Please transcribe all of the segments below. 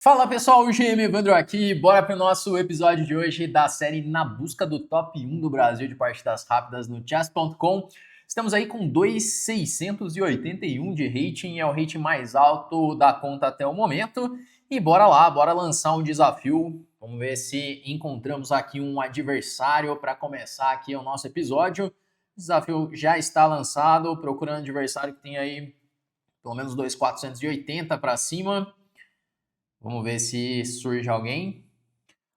Fala pessoal, o GM Evandro aqui, bora para o nosso episódio de hoje da série Na Busca do Top 1 do Brasil de partidas rápidas no chess.com. Estamos aí com 2.681 de rating, é o rating mais alto da conta até o momento. E bora lá, bora lançar um desafio. Vamos ver se encontramos aqui um adversário para começar aqui o nosso episódio. O desafio já está lançado, procurando um adversário que tem aí pelo menos 2.480 para cima. Vamos ver se surge alguém.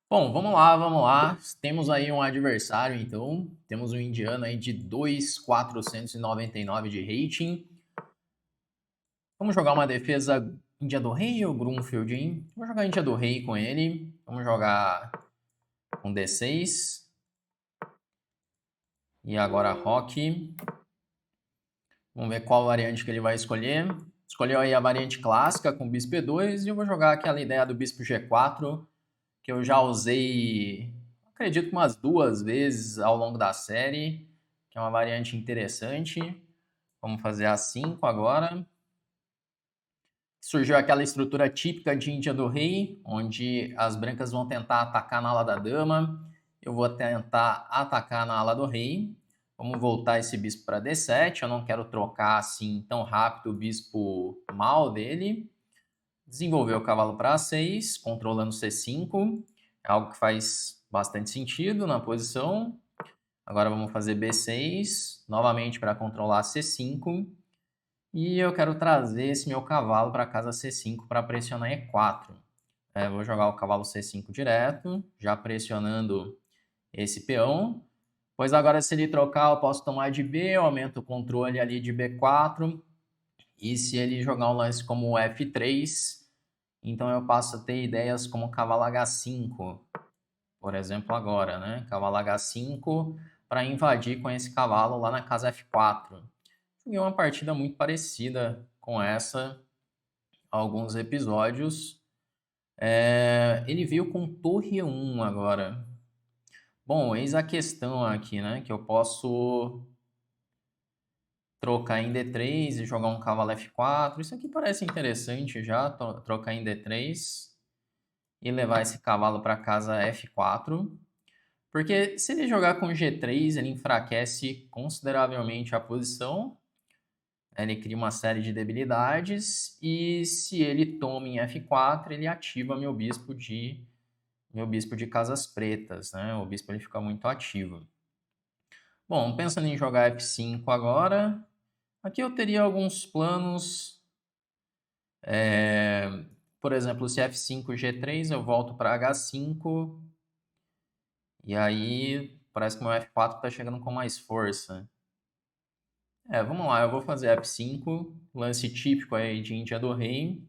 Bom, vamos lá. Temos aí um adversário, então. Temos um indiano aí de 2.499 de rating. Vamos jogar uma defesa Índia do Rei ou Grunfeld, hein? Vou jogar Índia do Rei com ele. Vamos jogar com D6. E agora Rock. Vamos ver qual variante que ele vai escolher. Escolheu aí a variante clássica com Bispo E2 e eu vou jogar aquela ideia do Bispo G4, que eu já usei, acredito que umas 2 vezes ao longo da série, que é uma variante interessante. Vamos fazer a 5 agora. Surgiu aquela estrutura típica de Índia do Rei, onde as brancas vão tentar atacar na ala da dama. Eu vou tentar atacar na ala do rei. Vamos voltar esse bispo para D7. Eu não quero trocar assim tão rápido o bispo mal dele. Desenvolver o cavalo para A6, controlando C5. É algo que faz bastante sentido na posição. Agora vamos fazer B6, novamente para controlar C5. E eu quero trazer esse meu cavalo para a casa C5 para pressionar E4. Vou jogar o cavalo C5 direto, já pressionando esse peão. Pois agora, se ele trocar, eu posso tomar de B, eu aumento o controle ali de B4. E se ele jogar um lance como F3, então eu passo a ter ideias como cavalo H5, por exemplo, agora, né? Cavalo H5 para invadir com esse cavalo lá na casa F4. Joguei uma partida muito parecida com essa, alguns episódios. Ele veio com torre 1 agora. Bom, eis a questão aqui, né? Que eu posso trocar em D3 e jogar um cavalo F4. Isso aqui parece interessante já, trocar em D3 e levar esse cavalo para casa F4. Porque se ele jogar com G3, ele enfraquece consideravelmente a posição. Ele cria uma série de debilidades. E se ele toma em F4, ele ativa meu bispo de casas pretas, né? O bispo ele fica muito ativo. Bom, pensando em jogar F5 agora, aqui eu teria alguns planos. Por exemplo, se F5 G3, eu volto para H5. E aí parece que meu F4 está chegando com mais força. Vamos lá, eu vou fazer F5, lance típico aí de Índia do Rei.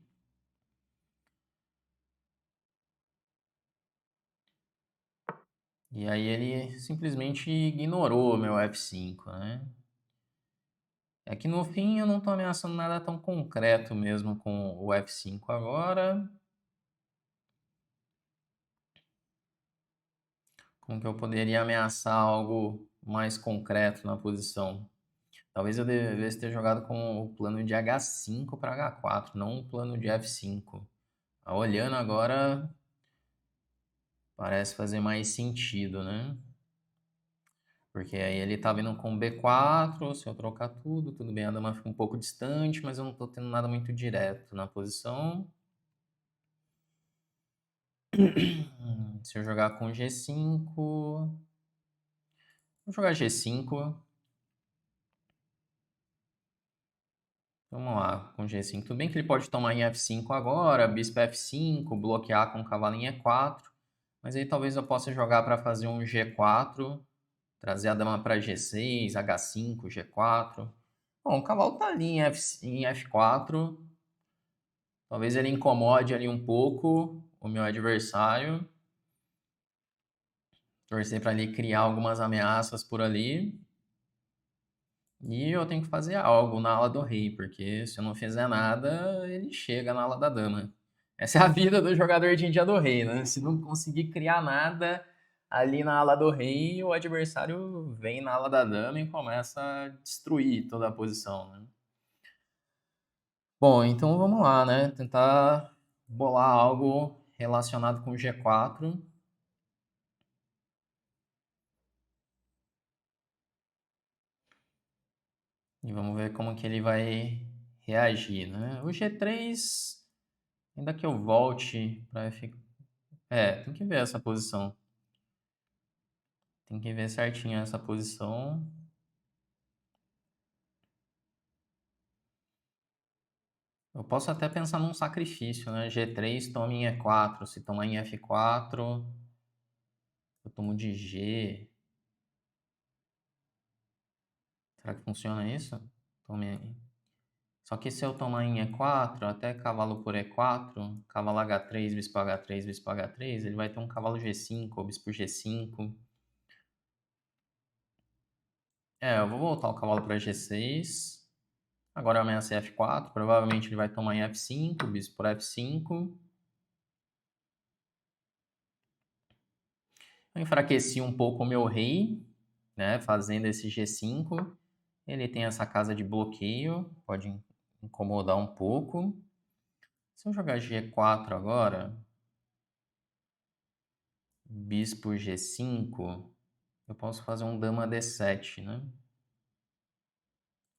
E aí ele simplesmente ignorou meu F5, né? É que no fim eu não estou ameaçando nada tão concreto mesmo com o F5 agora. Como que eu poderia ameaçar algo mais concreto na posição? Talvez eu devesse ter jogado com o plano de H5 para H4, não o plano de F5. Olhando agora, parece fazer mais sentido, né? Porque aí ele tá vindo com B4, se eu trocar tudo bem, a dama fica um pouco distante, mas eu não tô tendo nada muito direto na posição. Se eu jogar com G5... Vou jogar G5. Vamos lá, com G5. Tudo bem que ele pode tomar em F5 agora, bispo F5, bloquear com cavalo em E4. Mas aí talvez eu possa jogar para fazer um G4, trazer a dama para G6, H5, G4. Bom, o cavalo tá ali em F4. Talvez ele incomode ali um pouco o meu adversário. Torcer para ele criar algumas ameaças por ali. E eu tenho que fazer algo na ala do rei, porque se eu não fizer nada, ele chega na ala da dama. Essa é a vida do jogador de Índia do Rei, né? Se não conseguir criar nada ali na ala do rei, o adversário vem na ala da dama e começa a destruir toda a posição, né? Bom, então vamos lá, né? Tentar bolar algo relacionado com G4. E vamos ver como que ele vai reagir, né? O G3, ainda que eu volte para F... tem que ver essa posição. Tem que ver certinho essa posição. Eu posso até pensar num sacrifício, né? G3 toma em E4. Se tomar em F4, eu tomo de G. Será que funciona isso? Tome... Só que se eu tomar em E4, até cavalo por E4, cavalo H3, bispo H3, bispo H3, ele vai ter um cavalo G5 ou bispo G5. Eu vou voltar o cavalo para G6. Agora eu ameacei F4. Provavelmente ele vai tomar em F5, bispo por F5. Eu enfraqueci um pouco o meu rei, né, fazendo esse G5. Ele tem essa casa de bloqueio, pode incomodar um pouco. Se eu jogar G4 agora, bispo G5, eu posso fazer um dama D7, né?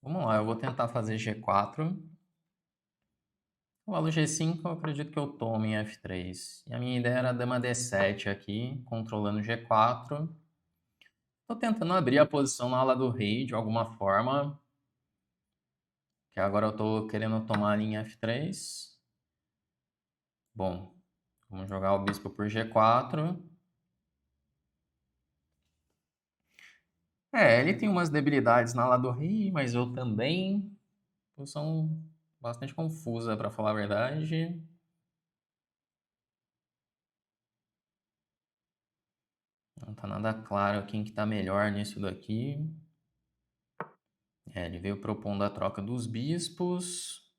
Vamos lá, eu vou tentar fazer G4. Cavalo G5, eu acredito que eu tome em F3. E a minha ideia era dama D7 aqui, controlando G4. Estou tentando abrir a posição na ala do rei de alguma forma. Que agora eu estou querendo tomar em F3. Bom, vamos jogar o bispo por G4. Ele tem umas debilidades na ala do rei, mas eu também. Posição bastante confusa, para falar a verdade. Não tá nada claro quem que tá melhor nisso daqui. Ele veio propondo a troca dos bispos.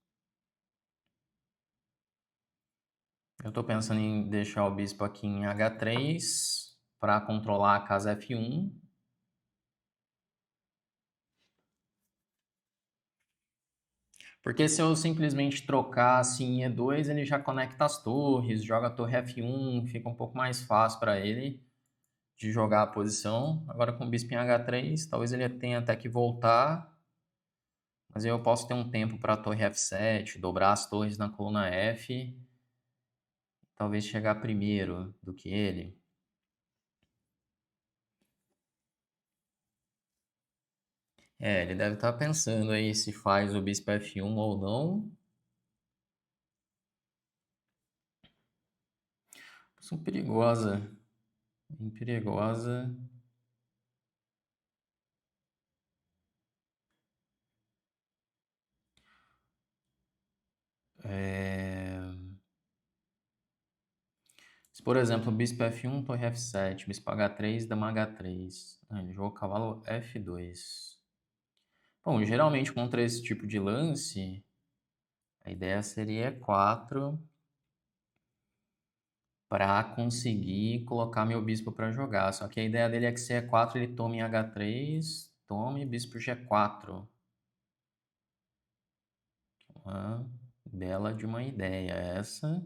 Eu tô pensando em deixar o bispo aqui em H3 para controlar a casa F1. Porque se eu simplesmente trocar assim em E2, ele já conecta as torres, joga a torre F1, fica um pouco mais fácil para ele de jogar a posição. Agora com o bispo em H3, talvez ele tenha até que voltar. Mas eu posso ter um tempo para a torre F7, dobrar as torres na coluna F. Talvez chegar primeiro do que ele. Ele deve estar pensando aí se faz o bispo F1 ou não. Posição perigosa. Bem perigosa. Se, por exemplo, bispo F1, torre F7, bispo H3, dama H3. Ele jogou cavalo F2. Bom, geralmente contra esse tipo de lance, a ideia seria E4 para conseguir colocar meu bispo para jogar. Só que a ideia dele é que se E4 ele tome em H3, tome bispo G4. Uma bela de uma ideia essa.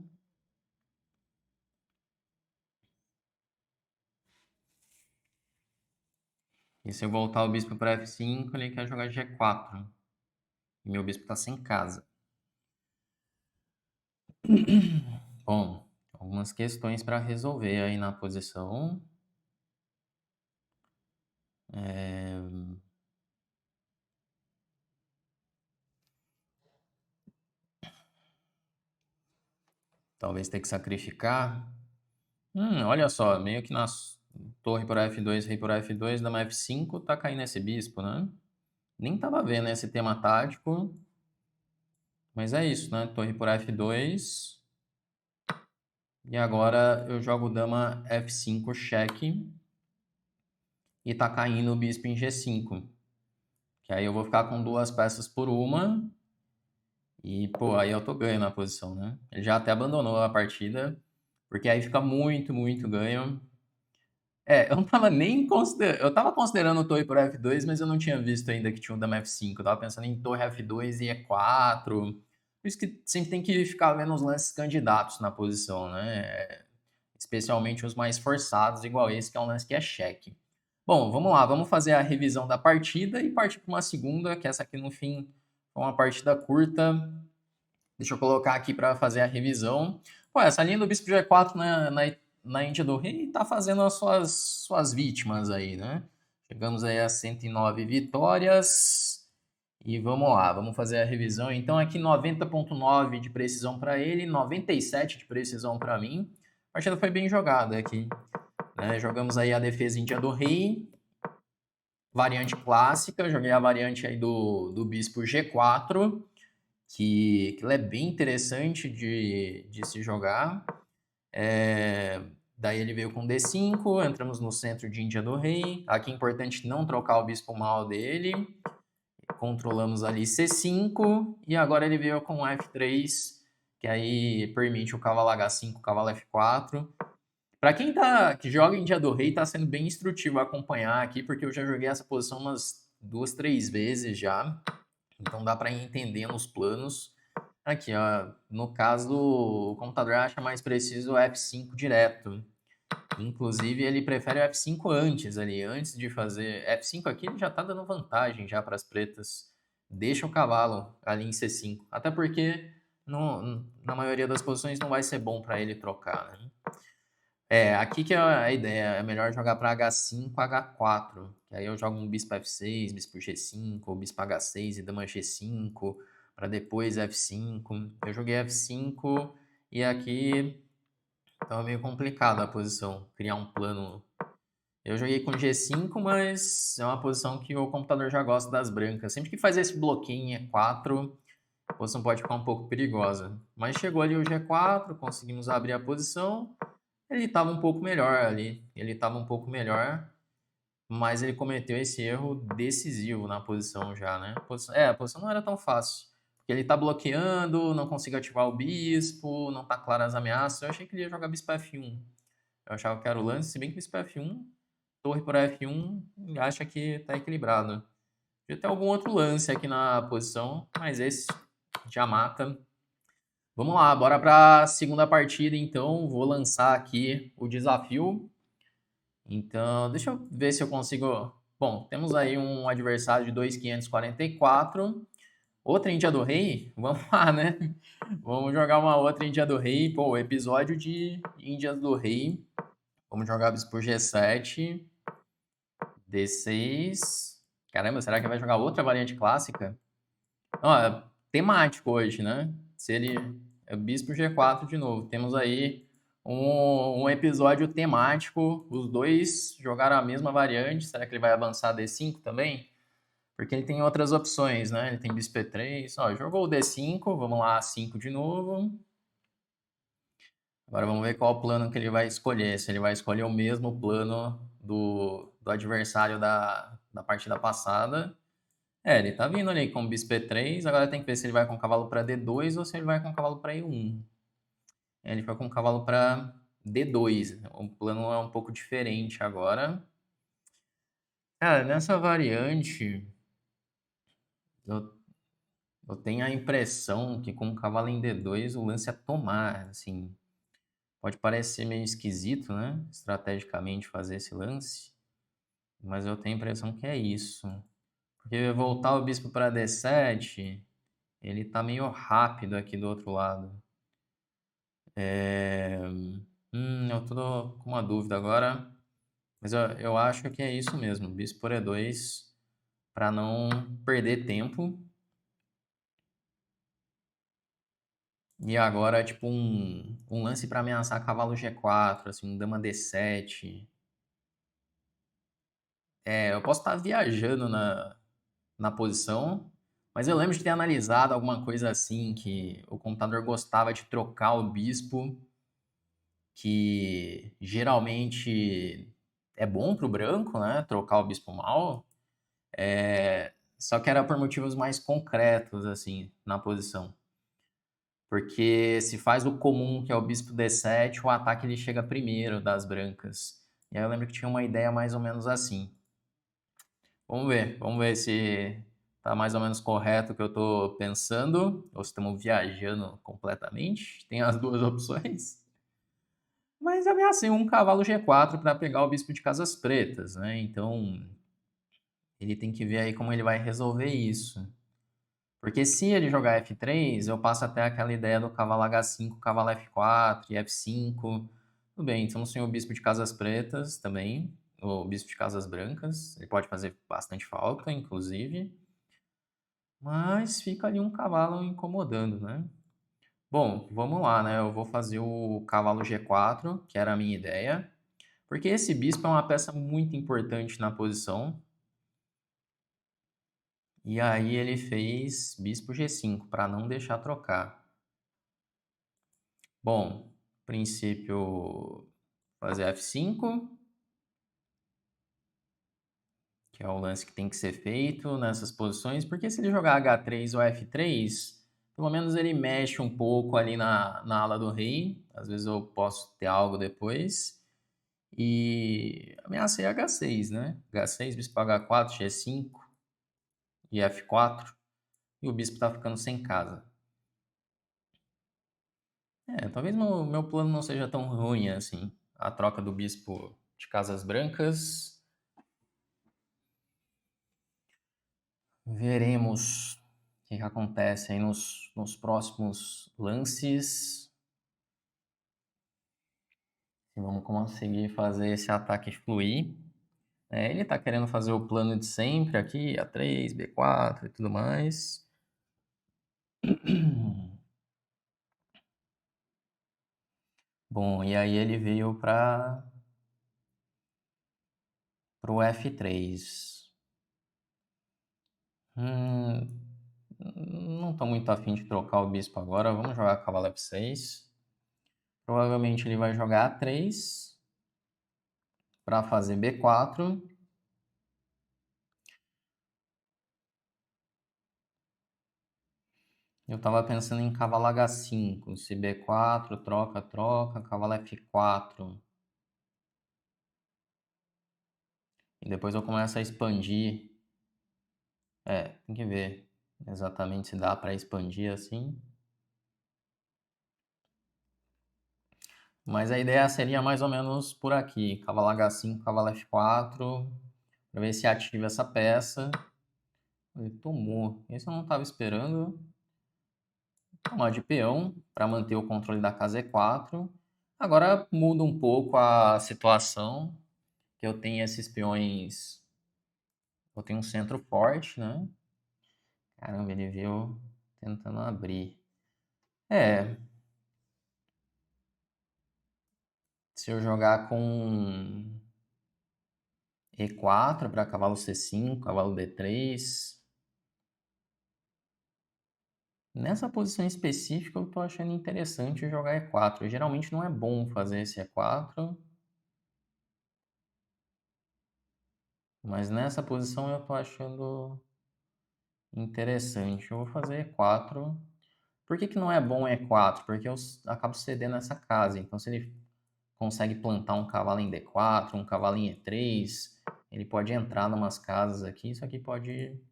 E se eu voltar o bispo para F5, ele quer jogar G4. E meu bispo está sem casa. Bom, algumas questões para resolver aí na posição. Talvez ter que sacrificar. Olha só, meio que na torre por F2, rei por F2, dama F5, tá caindo esse bispo, né? Nem tava vendo esse tema tático. Mas é isso, né? Torre por F2. E agora eu jogo dama F5 cheque. E tá caindo o bispo em G5. Que aí eu vou ficar com duas peças por uma. E, pô, aí eu tô ganho na posição, né? Ele já até abandonou a partida. Porque aí fica muito, muito ganho. Eu não tava nem considerando. Eu tava considerando o torre por F2, mas eu não tinha visto ainda que tinha um dama F5. Eu tava pensando em torre F2 e E4. Por isso que sempre tem que ficar vendo os lances candidatos na posição, né? Especialmente os mais forçados, igual esse, que é um lance que é cheque. Bom, vamos lá, vamos fazer a revisão da partida e partir para uma segunda, que essa aqui no fim foi uma partida curta. Deixa eu colocar aqui para fazer a revisão. Pô, essa linha do bispo G4 na Índia do Rei tá fazendo as suas vítimas aí, né? Chegamos aí a 109 vitórias. E vamos lá, vamos fazer a revisão. Então aqui 90.9 de precisão para ele, 97 de precisão para mim. A partida foi bem jogada aqui, né? Jogamos aí a defesa Índia do Rei, variante clássica, joguei a variante aí do bispo G4, que ela é bem interessante de se jogar. Daí ele veio com D5, entramos no centro de Índia do Rei. Aqui é importante não trocar o bispo mal dele. Controlamos ali C5 e agora ele veio com F3, que aí permite o cavalo H5, cavalo F4. Para quem que joga em Índia do Rei, tá sendo bem instrutivo acompanhar aqui, porque eu já joguei essa posição umas 2, 3 vezes já. Então dá para ir entendendo os planos. Aqui, ó, no caso, o computador acha mais preciso o F5 direto. Inclusive, ele prefere o F5 antes ali, antes de fazer F5 aqui, ele já está dando vantagem já para as pretas. Deixa o cavalo ali em C5, até porque na maioria das posições não vai ser bom para ele trocar, né? Aqui que é a ideia, é melhor jogar para H5, H4, que aí eu jogo um bispo F6, bispo G5, ou bispo H6 e dama G5, para depois F5. Eu joguei F5 e aqui tava meio complicado a posição, criar um plano. Eu joguei com G5, mas é uma posição que o computador já gosta das brancas. Sempre que faz esse bloqueio em E4, a posição pode ficar um pouco perigosa. Mas chegou ali o G4, conseguimos abrir a posição. Ele estava um pouco melhor ali. Ele estava um pouco melhor, mas ele cometeu esse erro decisivo na posição já, né? A posição não era tão fácil. Porque ele tá bloqueando, não consigo ativar o bispo, não tá claras as ameaças. Eu achei que ele ia jogar bispo F1. Eu achava que era o lance, se bem que bispo F1, torre por F1, acha que tá equilibrado. Podia ter algum outro lance aqui na posição, mas esse já mata. Vamos lá, bora para a segunda partida, então. Vou lançar aqui o desafio. Então, deixa eu ver se eu consigo... Bom, temos aí um adversário de 2.544. Outra Índia do Rei? Vamos lá, né? Vamos jogar uma outra Índia do Rei. Pô, episódio de Índias do Rei. Vamos jogar bispo por G7. D6. Caramba, será que vai jogar outra variante clássica? Ó, é temático hoje, né? Se ele... É bispo G4 de novo. Temos aí um episódio temático. Os dois jogaram a mesma variante. Será que ele vai avançar D5 também? Porque ele tem outras opções, né? Ele tem bispo E3. Ó, jogou o D5. Vamos lá, A5 de novo. Agora vamos ver qual o plano que ele vai escolher. Se ele vai escolher o mesmo plano do adversário da partida passada. Ele tá vindo ali com bispo E3. Agora tem que ver se ele vai com cavalo para D2 ou se ele vai com cavalo para E1. Ele foi com cavalo para D2. O plano é um pouco diferente agora. Cara, nessa variante, eu, eu tenho a impressão que com o cavalo em D2 o lance é tomar, assim. Pode parecer meio esquisito, né? Estrategicamente fazer esse lance. Mas eu tenho a impressão que é isso. Porque voltar o bispo para D7, ele tá meio rápido aqui do outro lado. Eu tô com uma dúvida agora. Mas eu acho que é isso mesmo. Bispo por E2 para não perder tempo. E agora, tipo, um lance para ameaçar cavalo G4, assim, um dama D7. Eu posso estar viajando na posição, mas eu lembro de ter analisado alguma coisa assim, que o computador gostava de trocar o bispo, que geralmente é bom para o branco, né? Trocar o bispo mal. Só que era por motivos mais concretos, assim, na posição. Porque se faz o comum, que é o bispo D7, o ataque ele chega primeiro das brancas. E aí eu lembro que tinha uma ideia mais ou menos assim. Vamos ver Tá mais ou menos correto o que eu tô pensando, ou estamos viajando completamente. Tem as duas opções. Mas ameacei um cavalo G4 para pegar o bispo de casas pretas, né? Então, ele tem que ver aí como ele vai resolver isso. Porque se ele jogar F3, eu passo até aquela ideia do cavalo H5, cavalo F4 e F5. Tudo bem, então sem o bispo de casas pretas também, o bispo de casas brancas, ele pode fazer bastante falta, inclusive. Mas fica ali um cavalo incomodando, né? Bom, vamos lá, né? Eu vou fazer o cavalo G4, que era a minha ideia. Porque esse bispo é uma peça muito importante na posição. E aí ele fez bispo G5 para não deixar trocar. Bom, princípio fazer F5, que é o lance que tem que ser feito nessas posições, porque se ele jogar H3 ou F3, pelo menos ele mexe um pouco ali na ala do rei. Às vezes eu posso ter algo depois. E ameacei H6, né? H6, bispo H4, G5 e F4. E o bispo tá ficando sem casa. Talvez meu plano não seja tão ruim assim. A troca do bispo de casas brancas. Veremos o que acontece aí nos próximos lances. Se vamos conseguir fazer esse ataque fluir. Ele tá querendo fazer o plano de sempre aqui, A3, B4 e tudo mais. Bom, e aí ele veio para o F3. Não estou muito afim de trocar o bispo agora. Vamos jogar cavalo F6. Provavelmente ele vai jogar A3 para fazer B4. Eu estava pensando em cavalo H5. Se B4, troca, troca. Cavalo F4. E depois eu começo a expandir. Tem que ver exatamente se dá para expandir assim. Mas a ideia seria mais ou menos por aqui. Cavalo H5, cavalo F4. Para ver se ativa essa peça. Ele tomou. Esse eu não estava esperando. Tomar de peão para manter o controle da casa E4. Agora muda um pouco a situação. Que eu tenho esses peões. Eu tenho um centro forte, né? Caramba, ele veio tentando abrir. Se eu jogar com E4 para cavalo C5, cavalo D3. Nessa posição específica eu tô achando interessante jogar E4. Geralmente não é bom fazer esse E4. Mas nessa posição eu tô achando interessante. Eu vou fazer E4. Por que não é bom E4? Porque eu acabo cedendo essa casa. Então se ele consegue plantar um cavalo em D4, um cavalo em E3, ele pode entrar em umas casas aqui. Isso aqui pode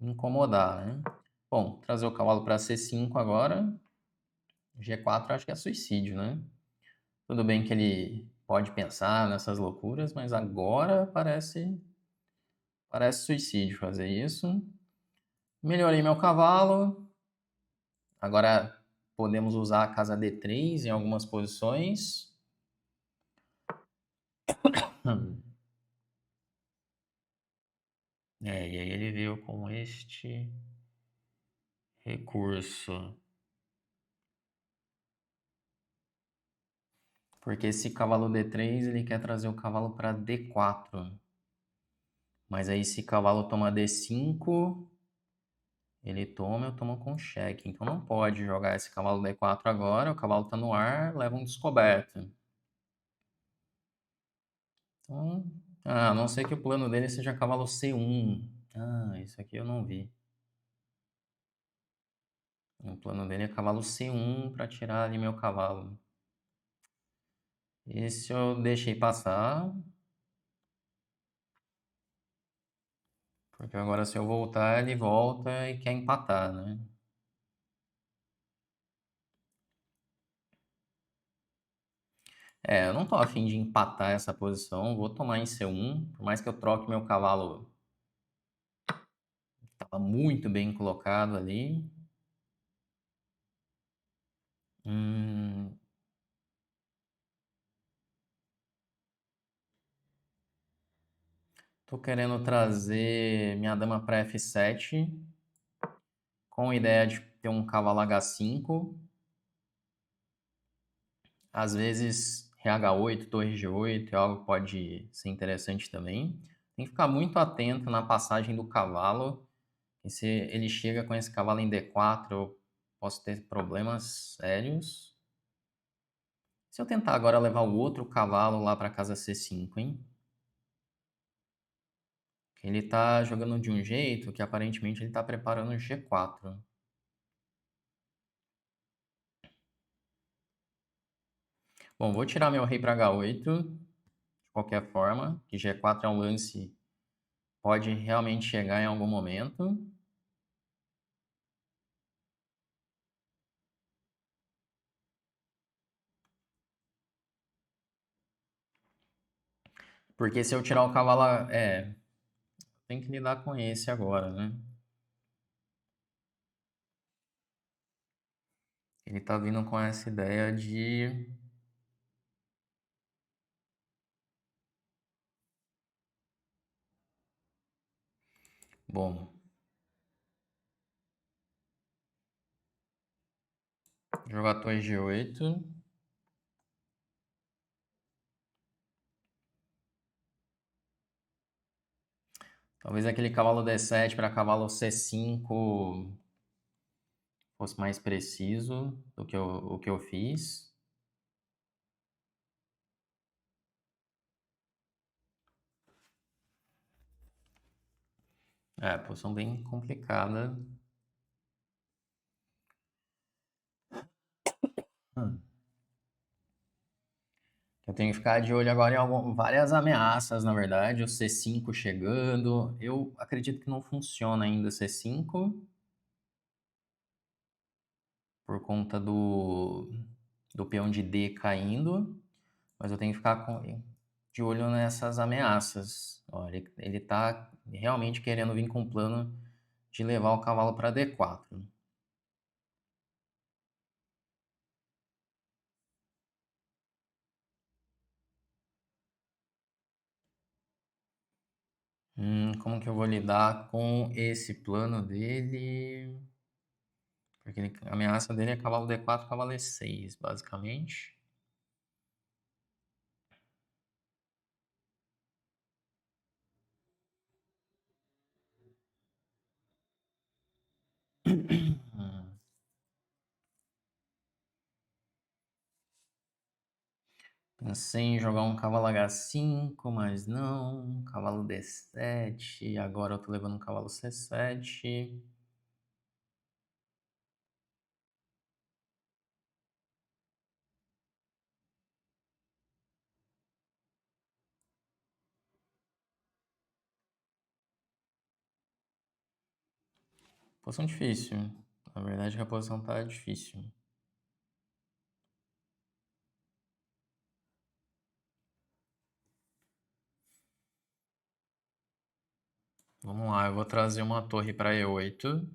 incomodar, né? Bom, trazer o cavalo para C5 agora. G4 acho que é suicídio, né? Tudo bem que ele pode pensar nessas loucuras, mas agora parece suicídio fazer isso. Melhorei meu cavalo. Agora podemos usar a casa D3 em algumas posições. E aí ele veio com este recurso. Porque esse cavalo D3 ele quer trazer o cavalo para D4. Mas aí se cavalo toma D5, ele toma, eu tomo com cheque. Então não pode jogar esse cavalo D4 agora. O cavalo está no ar, leva um descoberto. Então, a não ser que o plano dele seja cavalo C1. Isso aqui eu não vi. O plano dele é cavalo C1 para tirar ali meu cavalo. Esse eu deixei passar. Porque agora se eu voltar, ele volta e quer empatar, né? É, eu não tô afim de empatar essa posição, vou tomar em C1, por mais que eu troque meu cavalo, estava muito bem colocado ali. Hum, tô querendo trazer minha dama para F7, com a ideia de ter um cavalo H5, às vezes RH8, torre G8 é algo que pode ser interessante também. Tem que ficar muito atento na passagem do cavalo, e se ele chega com esse cavalo em D4, eu posso ter problemas sérios. Se eu tentar agora levar o outro cavalo lá para casa C5, hein? Ele tá jogando de um jeito que aparentemente ele tá preparando o G4. Bom, vou tirar meu rei para H8, de qualquer forma, que G4 é um lance pode realmente chegar em algum momento. Porque se eu tirar o cavalo. Tem que lidar com esse agora, né? Ele tá vindo com essa ideia de. Bom, jogar torre G8. Talvez aquele cavalo D7 para cavalo C5 fosse mais preciso do que o que eu fiz. É, posição bem complicada. Hum. Eu tenho que ficar de olho agora em várias ameaças, na verdade. O C5 chegando. Eu acredito que não funciona ainda o C5 por conta do peão de D caindo. Mas eu tenho que ficar de olho nessas ameaças. Olha, ele tá realmente querendo vir com o plano de levar o cavalo para D4. Como que eu vou lidar com esse plano dele? Porque a ameaça dele é cavalo D4, cavalo E6, basicamente. Hum, Pensei em jogar um cavalo H5, mas não. Cavalo D7. Agora eu tô levando um cavalo C7. Posição difícil. Na verdade, a posição tá difícil. Vamos lá, eu vou trazer uma torre para E8.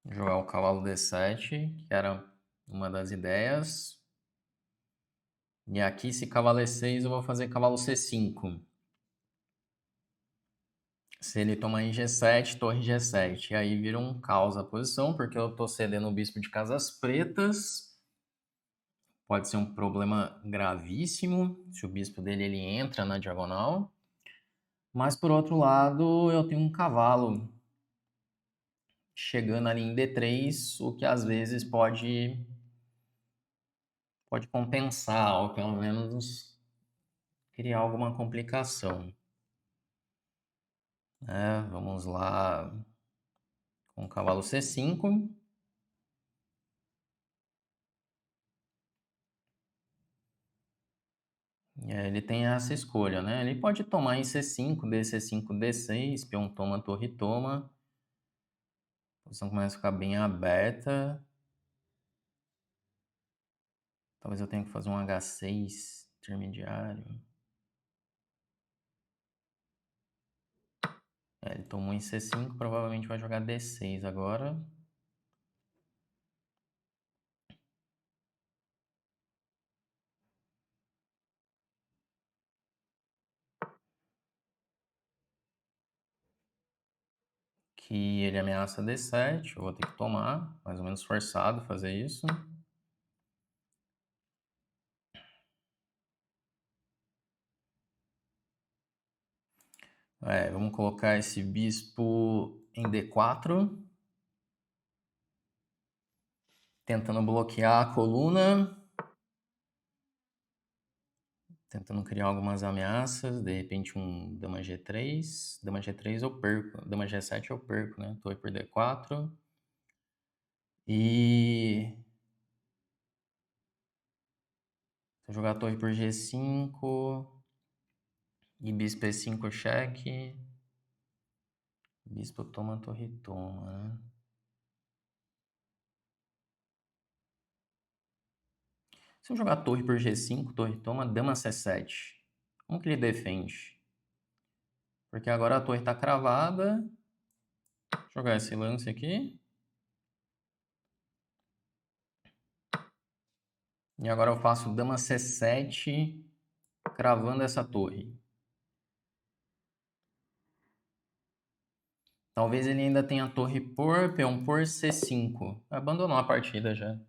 Jogar o cavalo D7, que era uma das ideias. E aqui, se cavalo E6, eu vou fazer cavalo C5. Se ele tomar em G7, torre G7. E aí vira um caos a posição, porque eu tô cedendo o bispo de casas pretas. Pode ser um problema gravíssimo se o bispo dele ele entra na diagonal. Mas por outro lado, eu tenho um cavalo chegando ali em D3, o que às vezes pode compensar, ou pelo menos criar alguma complicação. Vamos lá. com o cavalo C5. Ele tem essa escolha, né? Ele pode tomar em C5, DC5, D6, peão toma, torre toma. A posição começa a ficar bem aberta. Talvez eu tenha que fazer um H6 intermediário. Ele tomou em C5, provavelmente vai jogar D6 agora. Que ele ameaça D7, eu vou ter que tomar, mais ou menos forçado fazer isso. Vamos colocar esse bispo em D4. Tentando bloquear a coluna. Tentando criar algumas ameaças. De repente um dama G3. Dama G3 eu perco. Dama G7 eu perco, né? Torre por D4. E... se eu jogar a torre por G5... e bispo E5 cheque. Bispo toma, torre toma, né? Se eu jogar torre por G5, torre toma, dama C7. Como que ele defende? Porque agora a torre está cravada. Vou jogar esse lance aqui. E agora eu faço dama C7, cravando essa torre. Talvez ele ainda tenha torre por, peão por C5. Abandonou a partida já.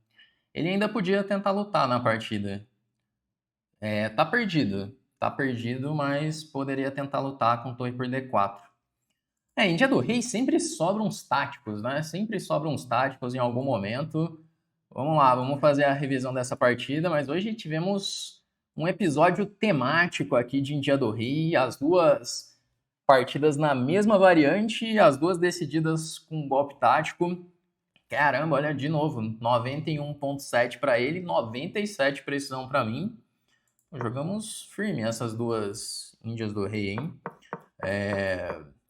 Ele ainda podia tentar lutar na partida. Tá perdido. Tá perdido, mas poderia tentar lutar com torre por D4. Índia do Rei sempre sobra uns táticos, né? Sempre sobra uns táticos em algum momento. Vamos lá, vamos fazer a revisão dessa partida, mas hoje tivemos um episódio temático aqui de Índia do Rei, as duas partidas na mesma variante, as duas decididas com um golpe tático. Caramba, olha, de novo, 91.7 para ele, 97 precisão para mim. Jogamos firme essas duas Índias do Rei, hein?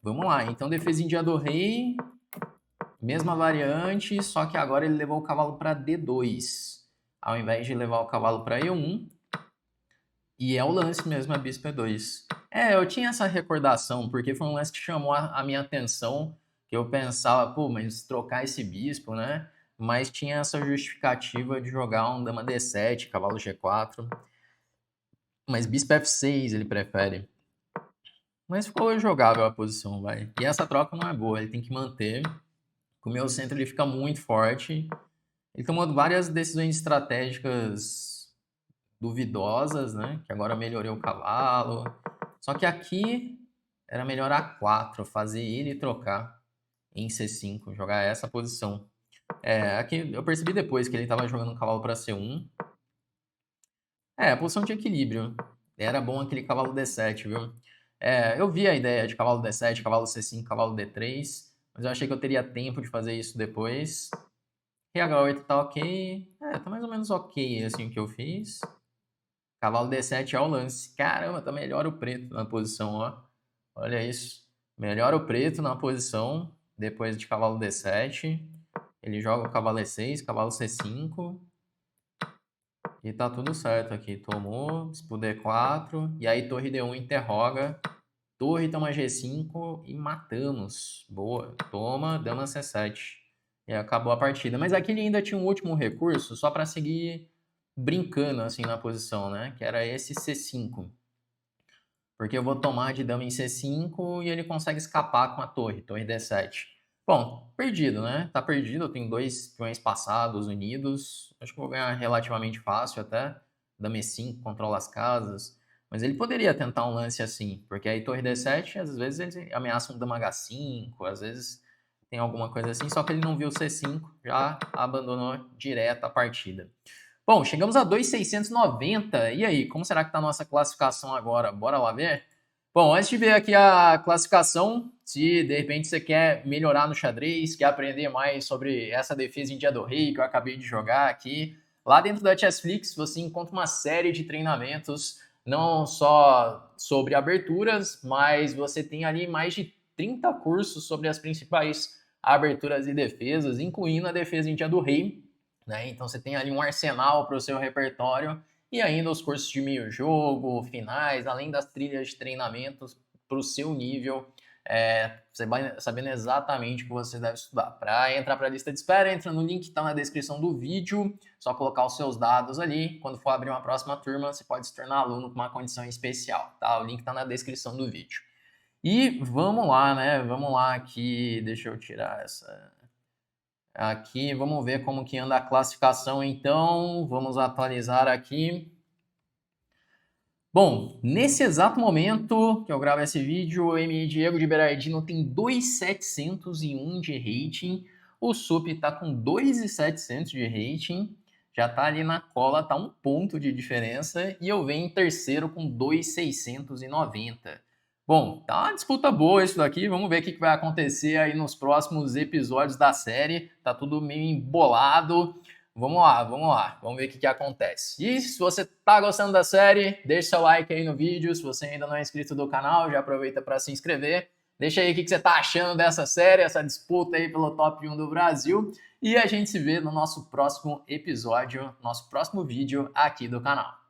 Vamos lá, então defesa Índia do Rei, mesma variante, só que agora ele levou o cavalo para D2, ao invés de levar o cavalo para E1. E é o lance mesmo, é bispo E2. Eu tinha essa recordação, porque foi um lance que chamou a minha atenção, que eu pensava, pô, mas trocar esse bispo, né? Mas tinha essa justificativa de jogar um dama D7, cavalo G4. Mas bispo F6 ele prefere. Mas ficou jogável a posição, vai. E essa troca não é boa, ele tem que manter. Com o meu centro ele fica muito forte. Ele tomou várias decisões estratégicas duvidosas, né? Que agora melhorei o cavalo. Só que aqui era melhor A4, fazer ele trocar em C5, jogar essa posição. Aqui eu percebi depois que ele estava jogando um cavalo para C1. A posição de equilíbrio. Era bom aquele cavalo D7, viu? Eu vi a ideia de cavalo D7, cavalo C5, cavalo D3, mas eu achei que eu teria tempo de fazer isso depois. RH8 tá ok. Tá mais ou menos ok assim o que eu fiz. Cavalo D7 é o lance. Caramba, tá melhor o preto na posição, ó. Olha isso. Melhor o preto na posição depois de cavalo D7. Ele joga o cavalo E6, cavalo C5. E tá tudo certo aqui. Tomou, bispo D4. E aí torre D1 interroga. Torre toma G5 e matamos. Boa. Toma, dama C7. E acabou a partida. Mas aqui ele ainda tinha um último recurso só para seguir brincando assim na posição, né? Que era esse C5. Porque eu vou tomar de dama em C5 e ele consegue escapar com a torre D7. Bom, perdido, né? Tá perdido, eu tenho dois peões passados unidos. Acho que vou ganhar relativamente fácil até. Dama E5 controla as casas. Mas ele poderia tentar um lance assim, porque aí torre D7, às vezes ele ameaça um dama H5, às vezes tem alguma coisa assim, só que ele não viu o C5, já abandonou direto a partida. Bom, chegamos a 2.690. E aí, como será que está a nossa classificação agora? Bora lá ver? Bom, antes de ver aqui a classificação, Se de repente você quer melhorar no xadrez, quer aprender mais sobre essa defesa em dia do rei que eu acabei de jogar aqui, lá dentro da Chessflix você encontra uma série de treinamentos, não só sobre aberturas, mas você tem ali mais de 30 cursos sobre as principais aberturas e defesas, incluindo a defesa em dia do rei, né? Então você tem ali um arsenal para o seu repertório e ainda os cursos de meio jogo, finais, além das trilhas de treinamentos para o seu nível, você vai sabendo exatamente o que você deve estudar. Para entrar para a lista de espera, entra no link que está na descrição do vídeo, só colocar os seus dados ali. Quando for abrir uma próxima turma, você pode se tornar aluno com uma condição especial, tá? O link está na descrição do vídeo. E vamos lá, né? Vamos lá aqui, deixa eu tirar essa... Aqui, vamos ver como que anda a classificação, então. Vamos atualizar aqui. Bom, nesse exato momento que eu gravo esse vídeo, o Diego de Berardino tem 2.701 de rating, o Sup está com 2.700 de rating, já está ali na cola, está 1 ponto de diferença, e eu venho em terceiro com 2.690. Bom, tá uma disputa boa isso daqui, vamos ver o que vai acontecer aí nos próximos episódios da série, tá tudo meio embolado. Vamos lá, vamos ver o que acontece. E se você tá gostando da série, deixa seu like aí no vídeo. Se você ainda não é inscrito do canal, já aproveita para se inscrever. Deixa aí o que você tá achando dessa série, essa disputa aí pelo top 1 do Brasil. E a gente se vê no nosso próximo episódio, nosso próximo vídeo aqui do canal.